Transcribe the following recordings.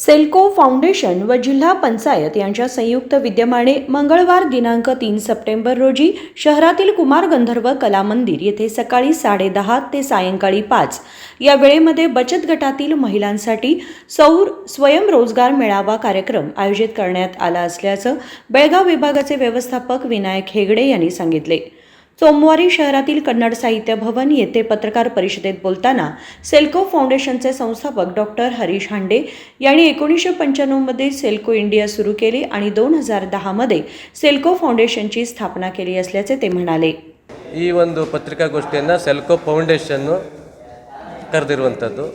SELCO foundation व जिल्हा पंचायत यांच्या संयुक्त विद्यमाने मंगळवार दिनांक 3 सप्टेंबर रोजी शहरातील कुमार गंधर्व कला मंदिर येथे सकाळी 10:30 ते सायंकाळी 5 या वेळेमध्ये बचत गटातील महिलांसाठी सौर स्वयंरोजगार मेळावा कार्यक्रम आयोजित करण्यात आला असल्याचं बेळगाव विभागाचे व्यवस्थापक विनायक हेगडे यांनी सांगितले। सोमवारी शहरातील कन्नड साहित्य भवन येथे पत्रकार परिषदेत बोलताना सेल्को फाउंडेशनचे संस्थापक डॉक्टर हरीश हांडे यांनी 1995 मध्ये सेल्को इंडिया सुरू केली आणि 2010 मध्ये सेल्को फाउंडेशनची स्थापना केली असल्याचे ते म्हणाले। ಈ ಒಂದು ಪತ್ರಿಕಾಗೋಷ್ಠಿಯನ್ನು ಸೆಲ್ಕೋ ಫೌಂಡೇಶನ್ ಕರೆದಿರುವಂಥದ್ದು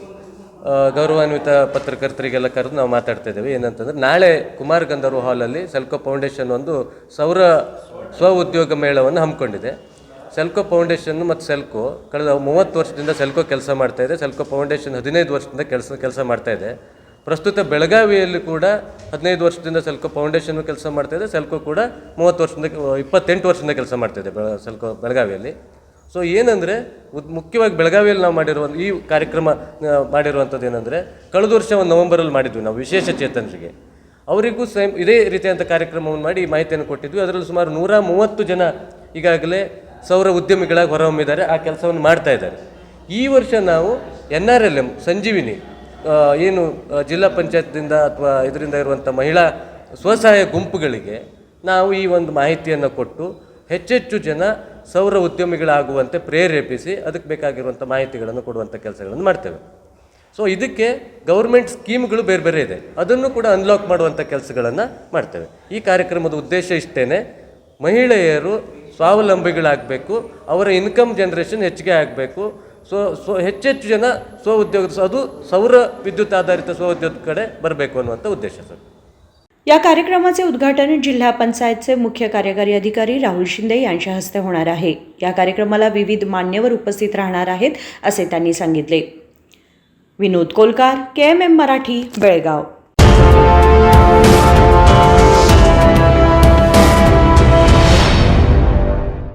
ಗೌರವಾನ್ವಿತ ಪತ್ರಕರ್ತರಿಗೆಲ್ಲ ಕರೆದು ನಾವು ಮಾತಾಡ್ತಾ ಇದ್ದೇವೆ। ಏನಂತಂದರೆ ನಾಳೆ ಕುಮಾರ್ ಗಂಧರ್ವ ಹಾಲಲ್ಲಿ ಸೆಲ್ಕೋ ಫೌಂಡೇಶನ್ ಒಂದು ಸೌರ ಸ್ವ ಉದ್ಯೋಗ ಮೇಳವನ್ನು ಹಮ್ಮಿಕೊಂಡಿದೆ। ಸೆಲ್ಕೋ ಫೌಂಡೇಶನ್ ಮತ್ತು ಸೆಲ್ಕೋ ಕಳೆದ 30 ವರ್ಷದಿಂದ ಸೆಲ್ಕೋ ಕೆಲಸ ಮಾಡ್ತಾ ಇದೆ। ಸೆಲ್ಕೋ ಫೌಂಡೇಶನ್ 15 ವರ್ಷದಿಂದ ಕೆಲಸ ಮಾಡ್ತಾ ಇದೆ। ಪ್ರಸ್ತುತ ಬೆಳಗಾವಿಯಲ್ಲಿ ಕೂಡ 15 ವರ್ಷದಿಂದ ಸೆಲ್ಕೋ ಫೌಂಡೇಶನ್ ಕೆಲಸ ಮಾಡ್ತಾ ಇದೆ। ಸೆಲ್ಕೋ ಕೂಡ 30 ವರ್ಷದಿಂದ 28 ವರ್ಷದಿಂದ ಕೆಲಸ ಮಾಡ್ತಾ ಇದೆ ಸೆಲ್ಕೋ ಬೆಳಗಾವಿಯಲ್ಲಿ। ಸೊ ಏನಂದರೆ ಮುಖ್ಯವಾಗಿ ಬೆಳಗಾವಿಯಲ್ಲಿ ನಾವು ಮಾಡಿರುವ ಈ ಕಾರ್ಯಕ್ರಮ ಮಾಡಿರುವಂಥದ್ದು ಏನಂದರೆ ಕಳೆದ ವರ್ಷ ನವೆಂಬರಲ್ಲಿ ಮಾಡಿದ್ವಿ ನಾವು ವಿಶೇಷ ಚೇತನರಿಗೆ ಅವರಿಗೂ ಸೇಮ್ ಇದೇ ರೀತಿಯಾದಂಥ ಕಾರ್ಯಕ್ರಮವನ್ನು ಮಾಡಿ ಮಾಹಿತಿಯನ್ನು ಕೊಟ್ಟಿದ್ವಿ। ಅದರಲ್ಲಿ ಸುಮಾರು 130 ಜನ ಈಗಾಗಲೇ ಸೌರ ಉದ್ಯಮಿಗಳಾಗಿ ಹೊರಹೊಮ್ಮಿದ್ದಾರೆ, ಆ ಕೆಲಸವನ್ನು ಮಾಡ್ತಾ ಇದ್ದಾರೆ। ಈ ವರ್ಷ ನಾವು NRLM ಸಂಜೀವಿನಿ ಏನು ಜಿಲ್ಲಾ ಪಂಚಾಯತ್ದಿಂದ ಅಥವಾ ಇದರಿಂದ ಇರುವಂಥ ಮಹಿಳಾ ಸ್ವಸಹಾಯ ಗುಂಪುಗಳಿಗೆ ನಾವು ಈ ಒಂದು ಮಾಹಿತಿಯನ್ನು ಕೊಟ್ಟು ಹೆಚ್ಚೆಚ್ಚು ಜನ ಸೌರ ಉದ್ಯಮಿಗಳಾಗುವಂತೆ ಪ್ರೇರೇಪಿಸಿ ಅದಕ್ಕೆ ಬೇಕಾಗಿರುವಂಥ ಮಾಹಿತಿಗಳನ್ನು ಕೊಡುವಂಥ ಕೆಲಸಗಳನ್ನು ಮಾಡ್ತೇವೆ। ಸೊ ಇದಕ್ಕೆ ಗೌರ್ಮೆಂಟ್ ಸ್ಕೀಮ್ಗಳು ಬೇರೆ ಬೇರೆ ಇದೆ, ಅದನ್ನು ಕೂಡ ಅನ್ಲಾಕ್ ಮಾಡುವಂಥ ಕೆಲಸಗಳನ್ನು ಮಾಡ್ತೇವೆ। ಈ ಕಾರ್ಯಕ್ರಮದ ಉದ್ದೇಶ ಇಷ್ಟೇ, ಮಹಿಳೆಯರು ಸ್ವಾವಲಂಬಿಗಳಾಗಬೇಕು, ಅವರ ಇನ್ಕಮ್ ಜನರೇಷನ್ ಹೆಚ್ಚಿಗೆ ಆಗಬೇಕು, ಹೆಚ್ಚೆಚ್ಚು ಜನ ಸ್ವ ಉದ್ಯೋಗ ಅದು ಸೌರ ವಿದ್ಯುತ್ ಆಧಾರಿತ ಸ್ವ ಉದ್ಯೋಗ ಕಡೆ ಬರಬೇಕು ಅನ್ನುವಂಥ ಉದ್ದೇಶ ಸರ್। या कार्यक्रमाचे उद्घाटन जिल्हा पंचायतचे मुख्य कार्यकारी अधिकारी राहुल शिंदे यांच्या हस्ते होणार आहे। या कार्यक्रमाला विविध मान्यवर उपस्थित राहणार आहेत असे त्यांनी सांगितले। विनोद कोलकार, KMM मराठी, बेळगाव।